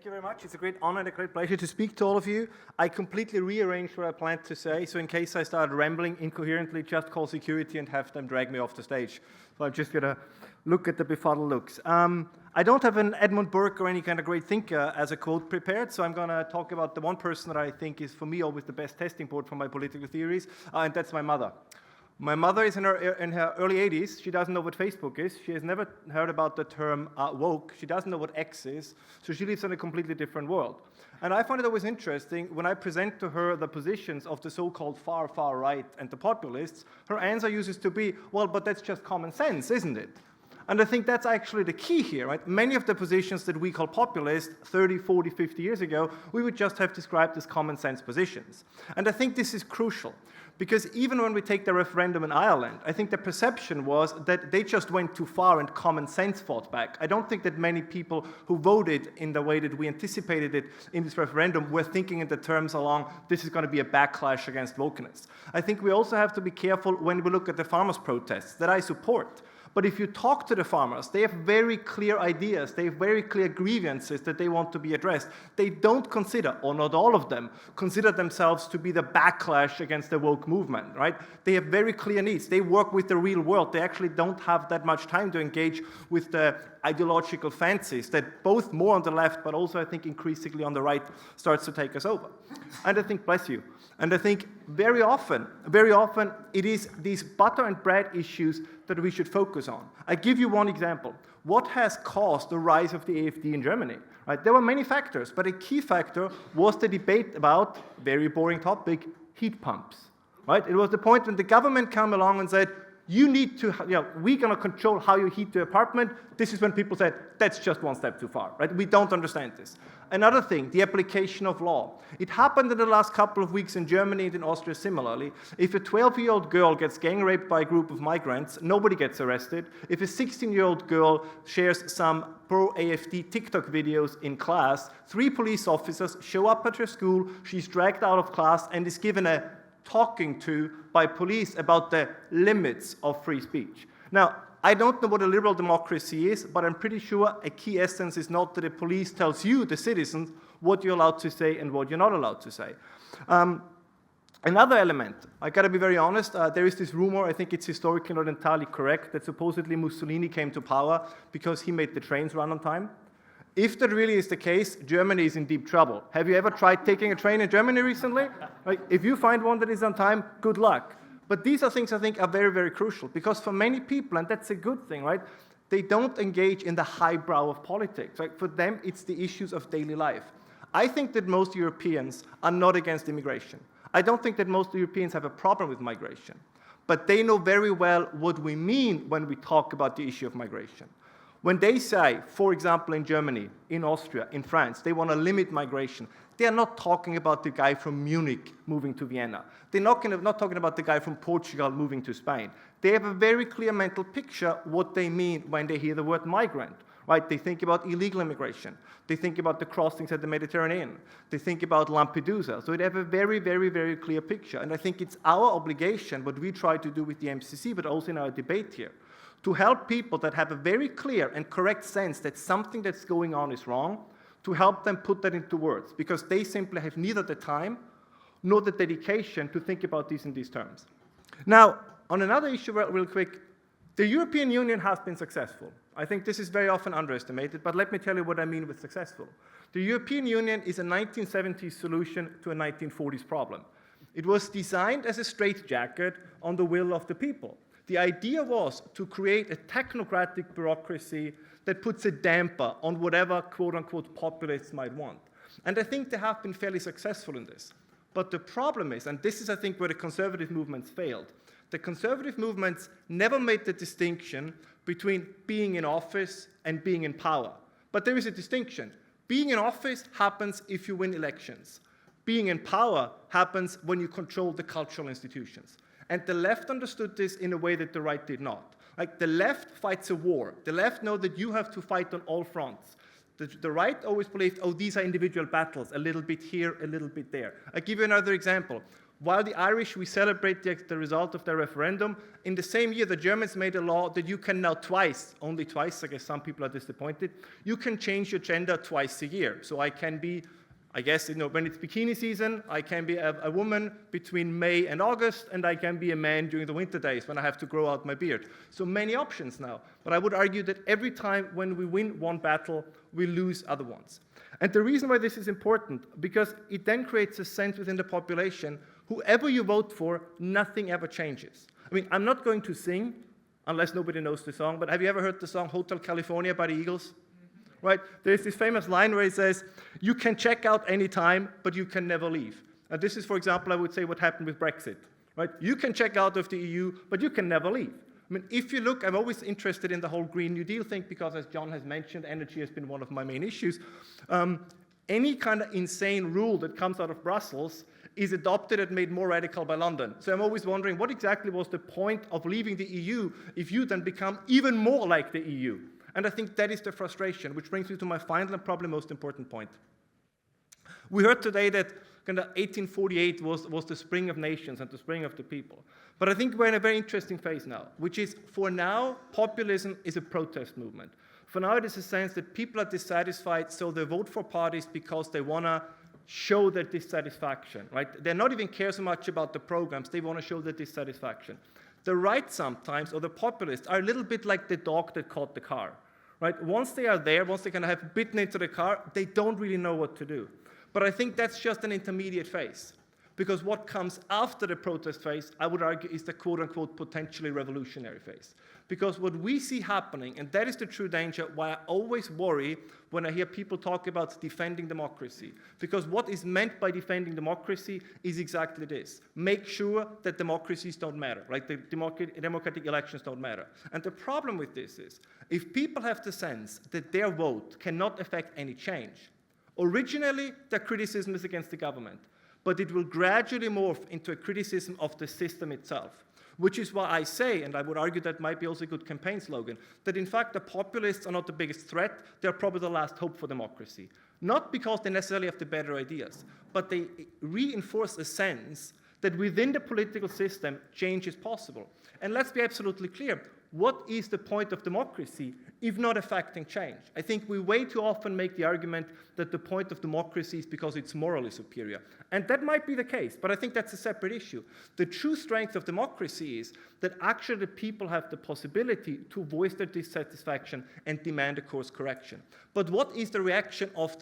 you very much. It's a great honor and a great pleasure to speak to all of you. I completely rearranged what I planned to say, so in case I start rambling incoherently, just call security and have them drag me off the stage. So I'm just going to look at the befuddled looks. I don't have an Edmund Burke or any kind of great thinker as a quote prepared, so I'm going to talk about the one person that I think is, for me, always the best testing board for my political theories, and that's my mother. My mother is in her early 80s. She doesn't know what Facebook is. She has never heard about the term woke. She doesn't know what X is. So she lives in a completely different world. And I find it always interesting when I present to her the positions of the so-called far right and the populists, her answer uses to be, well, but that's just common sense, isn't it? And I think that's actually the key here, right? Many of the positions that we call populist 30, 40, 50 years ago, we would just have described as common sense positions. And I think this is crucial, because even when we take the referendum in Ireland, I think the perception was that they just went too far and common sense fought back. I don't think that many people who voted in the way that we anticipated it in this referendum were thinking in the terms along, this is going to be a backlash against wokeness. I think we also have to be careful when we look at the farmers' protests that I support. But if you talk to the farmers, they have very clear ideas, they have very clear grievances that they want to be addressed. They don't consider, or not all of them, consider themselves to be the backlash against the woke movement, right? They have very clear needs. They work with the real world. They actually don't have that much time to engage with the ideological fancies that both more on the left, but also I think increasingly on the right, starts to take us over. And I think, bless you, and I think very often, it is these butter and bread issues that we should focus on. I give you one example. What has caused the rise of the AfD in Germany? Right? There were many factors, but a key factor was the debate about, very boring topic, heat pumps. Right? It was the point when the government came along and said, you need to, we're going to control how you heat the apartment. This is when people said, that's just one step too far, right? We don't understand this. Another thing, the application of law. It happened in the last couple of weeks in Germany and in Austria similarly. If a 12-year-old girl gets gang raped by a group of migrants, nobody gets arrested. If a 16-year-old girl shares some pro-AfD TikTok videos in class, 3 police officers show up at her school, she's dragged out of class and is given a talking to by police about the limits of free speech. Now, I don't know what a liberal democracy is, but I'm pretty sure a key essence is not that the police tells you, the citizens, what you're allowed to say and what you're not allowed to say. Another element, I gotta be very honest, there is this rumor, I think it's historically not entirely correct, that supposedly Mussolini came to power because he made the trains run on time. If that really is the case, Germany is in deep trouble. Have you ever tried taking a train in Germany recently? Like, if you find one that is on time, good luck. But these are things I think are very, very crucial, because for many people, and that's a good thing, right? They don't engage in the highbrow of politics. Right? For them, it's the issues of daily life. I think that most Europeans are not against immigration. I don't think that most Europeans have a problem with migration. But they know very well what we mean when we talk about the issue of migration. When they say, for example, in Germany, in Austria, in France, they want to limit migration, they are not talking about the guy from Munich moving to Vienna. They're not talking about the guy from Portugal moving to Spain. They have a very clear mental picture what they mean when they hear the word migrant. Right? They think about illegal immigration. They think about the crossings at the Mediterranean. They think about Lampedusa. So they have a very, very, very clear picture. And I think it's our obligation, what we try to do with the MCC, but also in our debate here, to help people that have a very clear and correct sense that something that's going on is wrong, to help them put that into words, because they simply have neither the time nor the dedication to think about these in these terms. Now, on another issue real quick, the European Union has been successful. I think this is very often underestimated, but let me tell you what I mean with successful. The European Union is a 1970s solution to a 1940s problem. It was designed as a straitjacket on the will of the people. The idea was to create a technocratic bureaucracy that puts a damper on whatever quote-unquote populists might want. And I think they have been fairly successful in this. But the problem is, and this is I think where the conservative movements failed, the conservative movements never made the distinction between being in office and being in power. But there is a distinction. Being in office happens if you win elections. Being in power happens when you control the cultural institutions. And the left understood this in a way that the right did not. Like, the left fights a war. The left know that you have to fight on all fronts. The right always believed, oh, these are individual battles, a little bit here, a little bit there. I'll give you another example. While the Irish, we celebrate the result of their referendum, in the same year, the Germans made a law that you can now twice, only twice, I guess some people are disappointed, you can change your gender twice a year. So I can be, I guess, when it's bikini season, I can be a woman between May and August, and I can be a man during the winter days when I have to grow out my beard. So many options now. But I would argue that every time when we win one battle, we lose other ones. And the reason why this is important, because it then creates a sense within the population, whoever you vote for, nothing ever changes. I mean, I'm not going to sing, unless nobody knows the song, but have you ever heard the song Hotel California by the Eagles? Right? There's this famous line where it says, you can check out any time, but you can never leave. And this is, for example, I would say what happened with Brexit. Right? You can check out of the EU, but you can never leave. I mean, if you look, I'm always interested in the whole Green New Deal thing because, as John has mentioned, energy has been one of my main issues. Any kind of insane rule that comes out of Brussels is adopted and made more radical by London. So I'm always wondering, what exactly was the point of leaving the EU if you then become even more like the EU? And I think that is the frustration, which brings me to my final and probably most important point. We heard today that kind of 1848 was the spring of nations and the spring of the people. But I think we're in a very interesting phase now, which is, for now, populism is a protest movement. For now, it is a sense that people are dissatisfied, so they vote for parties because they want to show their dissatisfaction, right? They're not even care so much about the programs, they want to show their dissatisfaction. The right sometimes, or the populists, are a little bit like the dog that caught the car, right? Once they are there, once they kind of have bitten into the car, they don't really know what to do. But I think that's just an intermediate phase. Because what comes after the protest phase, I would argue, is the quote-unquote potentially revolutionary phase. Because what we see happening, and that is the true danger, why I always worry when I hear people talk about defending democracy. Because what is meant by defending democracy is exactly this. Make sure that democracies don't matter, right? The democratic elections don't matter. And the problem with this is, if people have the sense that their vote cannot affect any change, originally, their criticism is against the government. But it will gradually morph into a criticism of the system itself, which is why I say, and I would argue that might be also a good campaign slogan, that in fact the populists are not the biggest threat, they're probably the last hope for democracy. Not because they necessarily have the better ideas, but they reinforce a sense that within the political system, change is possible. And let's be absolutely clear, what is the point of democracy if not affecting change? I think we way too often make the argument that the point of democracy is because it's morally superior. And that might be the case, but I think that's a separate issue. The true strength of democracy is that actually the people have the possibility to voice their dissatisfaction and demand a course correction. But what is the reaction of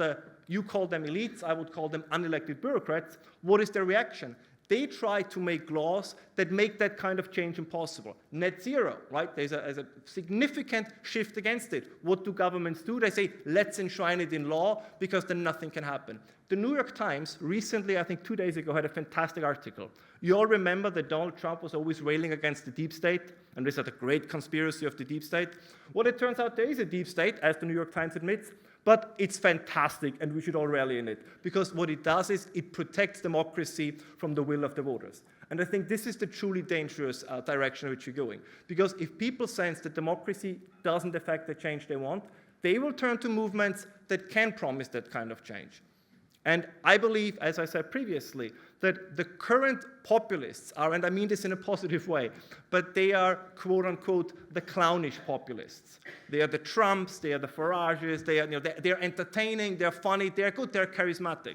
you call them elites, I would call them unelected bureaucrats, what is their reaction? They try to make laws that make that kind of change impossible. Net zero, right? There's a significant shift against it. What do governments do? They say, let's enshrine it in law because then nothing can happen. The New York Times recently, I think 2 days ago, had a fantastic article. You all remember that Donald Trump was always railing against the deep state, and this is a great conspiracy of the deep state. Well, it turns out there is a deep state, as the New York Times admits, but it's fantastic, and we should all rally in it, because what it does is it protects democracy from the will of the voters. And I think this is the truly dangerous direction in which you're going. Because if people sense that democracy doesn't affect the change they want, they will turn to movements that can promise that kind of change. And I believe, as I said previously, that the current populists are, and I mean this in a positive way, but they are, quote-unquote, the clownish populists. They are the Trumps, they are the Farages, they're entertaining, they're funny, they're good, they're charismatic.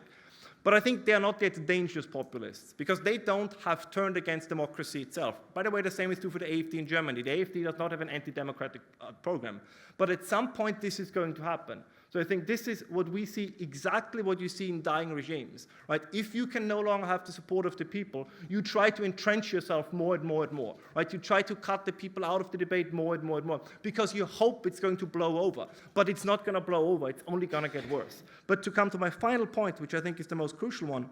But I think they are not yet dangerous populists, because they don't have turned against democracy itself. By the way, the same is true for the AfD in Germany. The AfD does not have an anti-democratic program. But at some point, this is going to happen. So I think this is what we see, exactly what you see in dying regimes, right? If you can no longer have the support of the people, you try to entrench yourself more and more and more, right? You try to cut the people out of the debate more and more and more, because you hope it's going to blow over. But it's not going to blow over, it's only going to get worse. But to come to my final point, which I think is the most crucial one,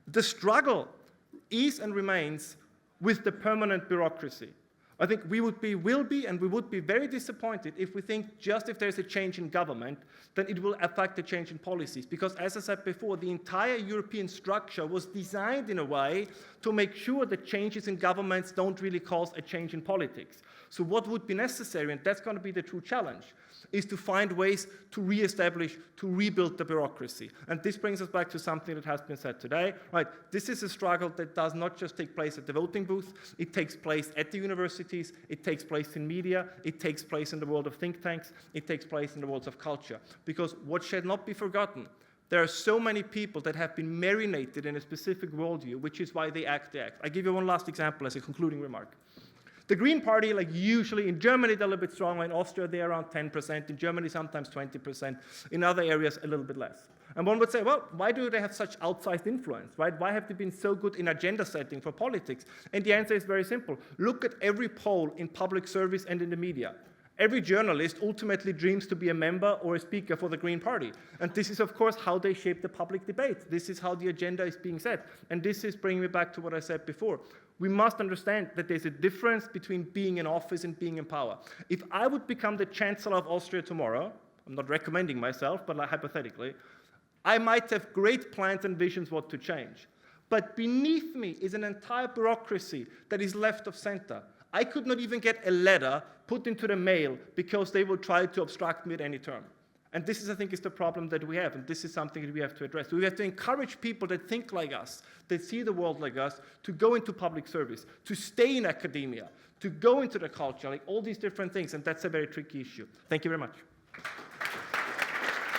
the struggle is and remains with the permanent bureaucracy. I think we would be very disappointed if we think just if there's a change in government, then it will affect the change in policies. Because as I said before, the entire European structure was designed in a way to make sure that changes in governments don't really cause a change in politics. So what would be necessary, and that's going to be the true challenge, is to find ways to reestablish, to rebuild the bureaucracy. And this brings us back to something that has been said today, right? This is a struggle that does not just take place at the voting booth, it takes place at the universities, it takes place in media, it takes place in the world of think tanks, it takes place in the world of culture. Because what should not be forgotten, there are so many people that have been marinated in a specific worldview, which is why they act. I give you one last example as a concluding remark. The Green Party, like usually in Germany, they're a little bit stronger. In Austria, they're around 10%. In Germany, sometimes 20%. In other areas, a little bit less. And one would say, well, why do they have such outsized influence, right? Why have they been so good in agenda setting for politics? And the answer is very simple. Look at every poll in public service and in the media. Every journalist ultimately dreams to be a member or a speaker for the Green Party. And this is, of course, how they shape the public debate. This is how the agenda is being set. And this is bringing me back to what I said before. We must understand that there's a difference between being in office and being in power. If I would become the Chancellor of Austria tomorrow, I'm not recommending myself, but like hypothetically, I might have great plans and visions what to change. But beneath me is an entire bureaucracy that is left of center. I could not even get a letter put into the mail because they will try to obstruct me at any term. And this is, I think, is the problem that we have, and this is something that we have to address. We have to encourage people that think like us, that see the world like us, to go into public service, to stay in academia, to go into the culture, like all these different things, and that's a very tricky issue. Thank you very much.